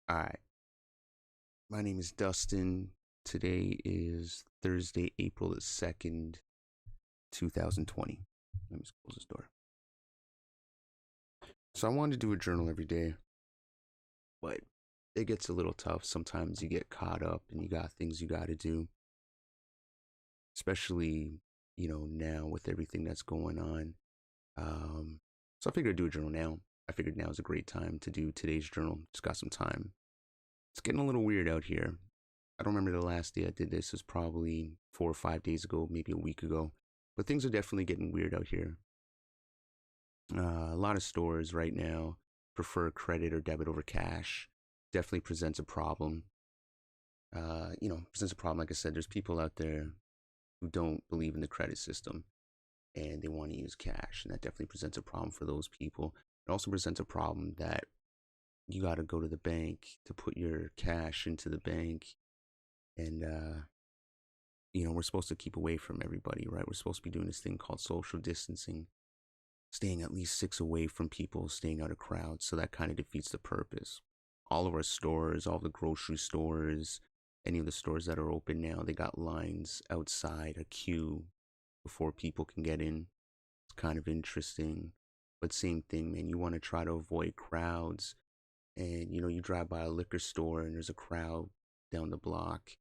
All right. My name is Dustin. Today is Thursday, April the 2nd, 2020. Let me just close this door. So I wanted to do a journal every day, but it gets a little tough. Sometimes you get caught up and you got things you got to do, especially, now with everything that's going on. So I figured I'd do a journal now. I figured now is a great time to do today's journal. Just got some time. It's getting a little weird out here. I don't remember the last day I did this. It was probably 4 or 5 days ago, maybe a week ago. But things are definitely getting weird out here. A lot of stores right now prefer credit or debit over cash. Definitely presents a problem. Presents a problem. Like I said, there's people out there who don't believe in the credit system and they want to use cash, and that definitely presents a problem for those people. It also presents a problem that you got to go to the bank to put your cash into the bank, and we're supposed to keep away from everybody, right? We're supposed to be doing this thing called social distancing, staying at least 6 away from people, staying out of crowds. So that kind of defeats the purpose. All of our stores, all the grocery stores, any of the stores that are open now, they got lines outside, a queue before people can get in. It's kind of interesting. But same thing, man, you want to try to avoid crowds. And, you drive by a liquor store and there's a crowd down the block.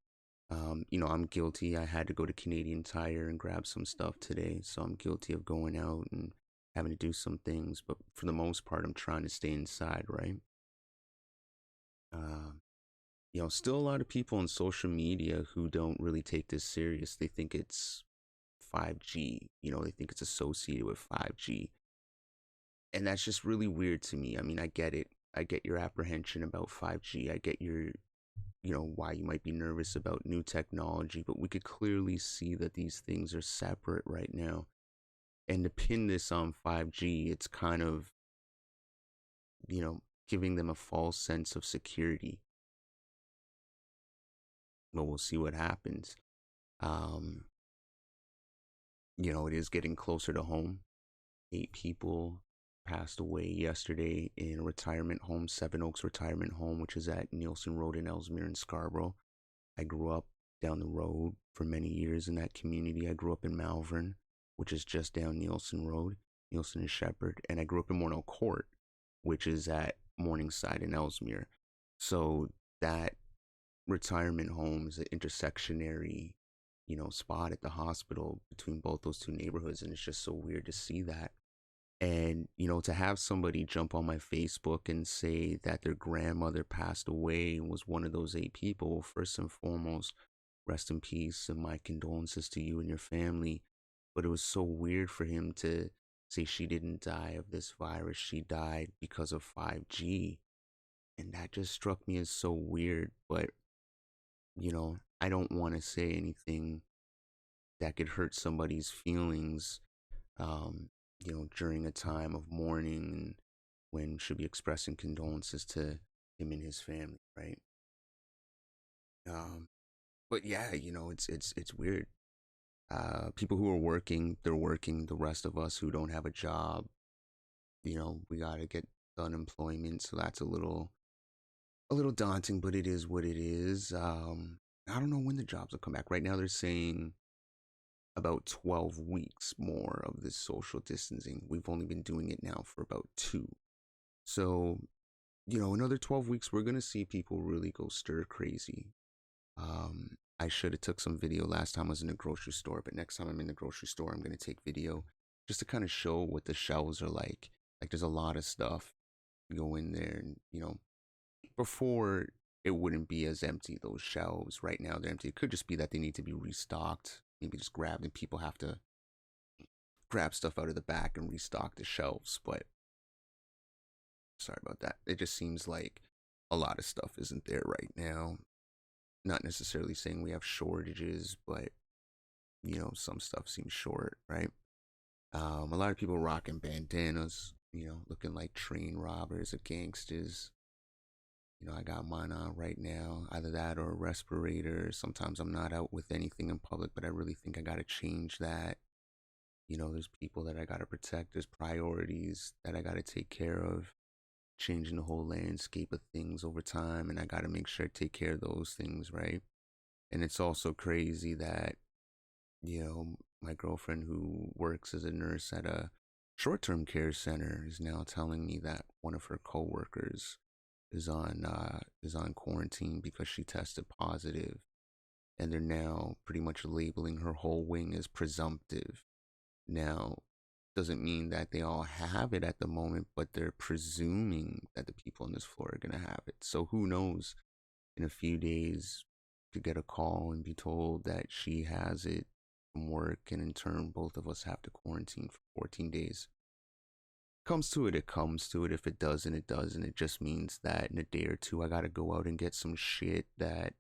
I'm guilty. I had to go to Canadian Tire and grab some stuff today. So I'm guilty of going out and having to do some things. But for the most part, I'm trying to stay inside, right? Um, Still a lot of people on social media who don't really take this serious. They think it's 5G, they think it's associated with 5G. And that's just really weird to me. I mean, I get it. I get your apprehension about 5G. I get why you might be nervous about new technology, but we could clearly see that these things are separate right now. And to pin this on 5G, it's kind of, giving them a false sense of security. But we'll see what happens. Um, it is getting closer to home. 8 people passed away yesterday in a retirement home, Seven Oaks Retirement Home, which is at Nielsen Road in Ellesmere in Scarborough. I grew up down the road for many years in that community. I grew up in Malvern, which is just down Nielsen Road, Nielsen and Shepherd. And I grew up in Morneau Court, which is at Morningside in Ellesmere. So that retirement home is an intersectionary, spot at the hospital between both those two neighborhoods. And it's just so weird to see that. And, to have somebody jump on my Facebook and say that their grandmother passed away and was one of those 8 people, well, first and foremost, rest in peace and my condolences to you and your family. But it was so weird for him to say she didn't die of this virus, she died because of 5G. And that just struck me as so weird. But, I don't want to say anything that could hurt somebody's feelings, um, during a time of mourning and when should be expressing condolences to him and his family, right? Um, but yeah, it's weird. People who are working, they're working. The rest of us who don't have a job, we gotta get the unemployment, so that's a little daunting, but it is what it is. I don't know when the jobs will come back. Right now, they're saying about 12 weeks more of this social distancing. We've only been doing it now for about 2. So, another 12 weeks, we're going to see people really go stir crazy. I should have took some video last time I was in the grocery store, but next time I'm in the grocery store, I'm going to take video just to kind of show what the shelves are like. Like there's a lot of stuff. You go in there and, before it wouldn't be as empty, those shelves. Right now they're empty. It could just be that they need to be restocked, maybe just grabbed, and people have to grab stuff out of the back and restock the shelves. But sorry about that. It just seems like a lot of stuff isn't there right now. Not necessarily saying we have shortages, but some stuff seems short, right? A lot of people rocking bandanas, looking like train robbers or gangsters. I got mine on right now, either that or a respirator. Sometimes I'm not out with anything in public, but I really think I got to change that. There's people that I got to protect, there's priorities that I got to take care of. changing the whole landscape of things over time, and I got to make sure I take care of those things, right? And it's also crazy that, my girlfriend who works as a nurse at a short-term care center is now telling me that one of her coworkers is on quarantine because she tested positive, and they're now pretty much labeling her whole wing as presumptive. Now, doesn't mean that they all have it at the moment, but they're presuming that the people on this floor are gonna have it. So who knows? In a few days, to get a call and be told that she has it from work, and in turn, both of us have to quarantine for 14 days. Comes to it, it comes to it. If it doesn't, it doesn't. It just means that in a day or two, I gotta go out and get some shit that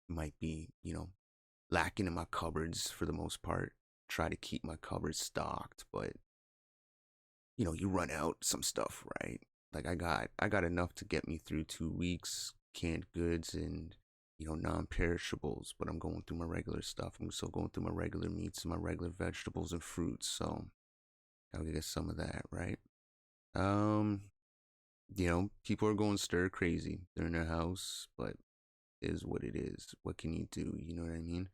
might be, lacking in my cupboards for the most part. Try to keep my cupboards stocked, but you run out some stuff, right? Like I got enough to get me through 2 weeks, canned goods and non-perishables, but I'm going through my regular stuff. I'm still going through my regular meats and my regular vegetables and fruits, so I'll get some of that, right? Um, people are going stir crazy. They're in their house, but it is what it is. What can you do? You know what I mean?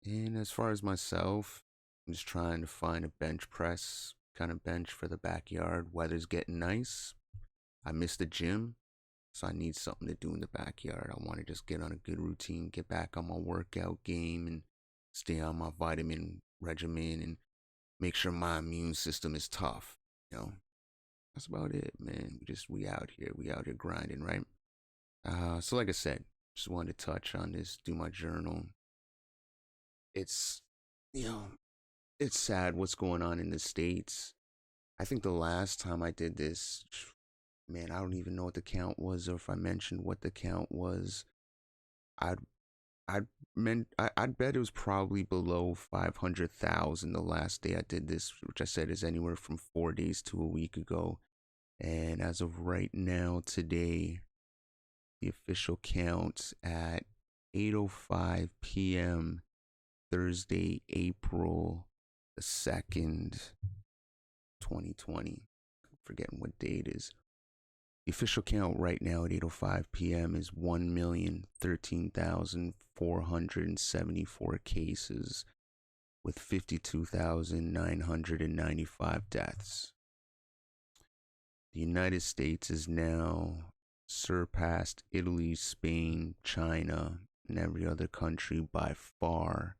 And as far as myself, I'm just trying to find a bench press kind of bench for the backyard. Weather's getting nice. I miss the gym, so I need something to do in the backyard. I want to just get on a good routine, get back on my workout game, and stay on my vitamin regimen and make sure my immune system is tough. That's about it, man. We out here grinding, right? So like I said, just wanted to touch on this, do my journal. It's, you know, it's sad what's going on in the States. I think the last time I did this, man, I don't even know what the count was, or if I mentioned what the count was. I'd I'd bet it was probably below 500,000 the last day I did this, which I said is anywhere from 4 days to a week ago. And as of right now, today, the official count at 8:05 p.m. Thursday, April the 2nd, 2020. I'm forgetting what day it is. The official count right now at 8:05 p.m. is 1,013,474 cases with 52,995 deaths. The United States has now surpassed Italy, Spain, China, and every other country by far.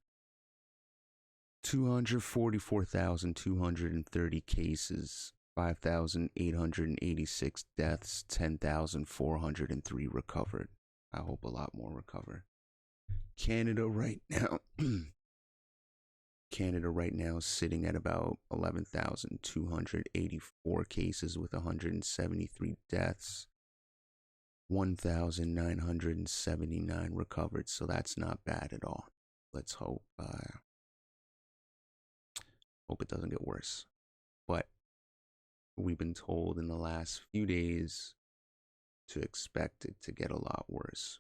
244,230 cases, 5,886 deaths, 10,403 recovered. I hope a lot more recover. Canada right now is sitting at about 11,284 cases with 173 deaths, 1,979 recovered. So that's not bad at all. Let's hope it doesn't get worse. But we've been told in the last few days to expect it to get a lot worse,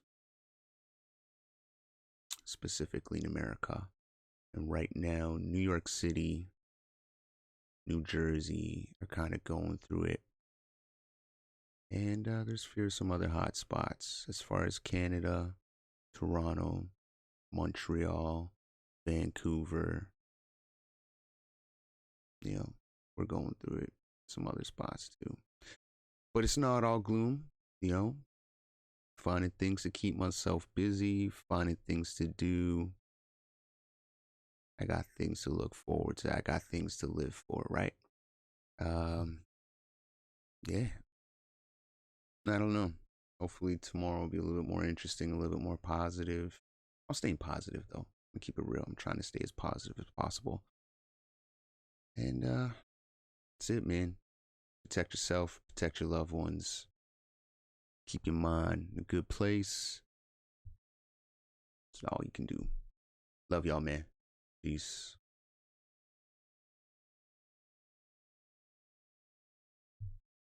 specifically in America. And right now, New York City, New Jersey are kind of going through it. And there's fear of some other hot spots as far as Canada, Toronto, Montreal, Vancouver. We're going through it. Some other spots too. But it's not all gloom, finding things to keep myself busy, finding things to do. I got things to look forward to. I got things to live for, right? Yeah. I don't know. Hopefully tomorrow will be a little bit more interesting, a little bit more positive. I'll stay positive though. I'm keep it real. I'm trying to stay as positive as possible. And that's it, man. Protect yourself, protect your loved ones. Keep your mind in a good place. That's all you can do. Love y'all, man. Peace.